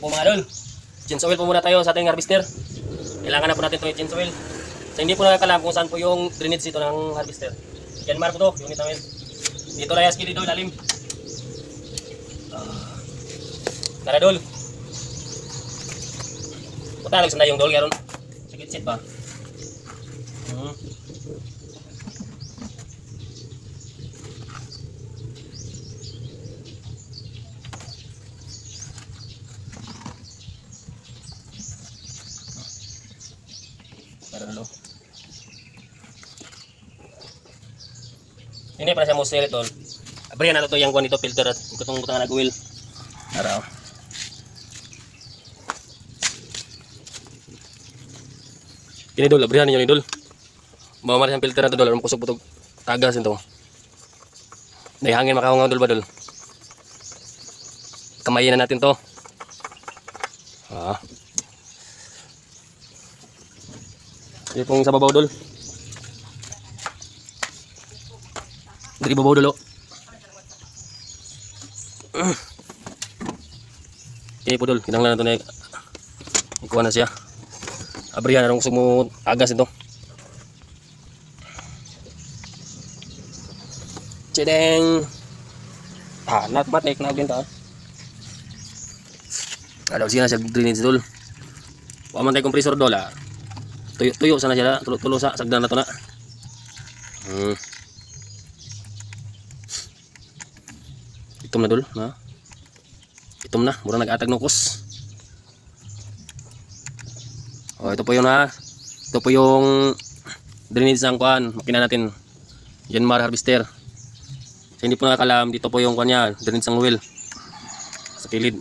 po mga idol. Change oil po muna tayo sa ating harvester. Kailangan na po natin itong change oil. So hindi po nakakalam kung saan po yung drainage dito ng harvester. Yanmar po to, unit namin. Dito na yaski dito, lalim. Tara dol. Punta nagsanday yung dol, karon. Sikit-sit pa. Para dulu. Ini para siya mo sale tol. Abrihan nato to yang kuan ito filter at katong butang nag oil. Araw. Ini dol, abrihan niyo ni dol. Mawamar siyang filter nato dol, aron kusog putog tagas ito. May hangin makahungaw dol ba dol. Kamayin na natin to. Ito pong sa babaw dol. Dari babaw dolo. Ini po dol, kinanglan na ito na ikuha na siya. Abrihan na rin kusog mo agas ito. Chideng. Not matik na din ta. Ada siya na siya drainage dol. Wa man tay compressor dol ah. Tuyo sana siya, tulo sa sagdan na to na. Itom na dol, na. Itom na, mura nag-atag ng kus. Oh, ito po yung ito po yung drainage ng kuan, makina natin. Yanmar harvester. So, hindi po nakakalam, dito po yung kuan niya, drainage ng well sa kilid.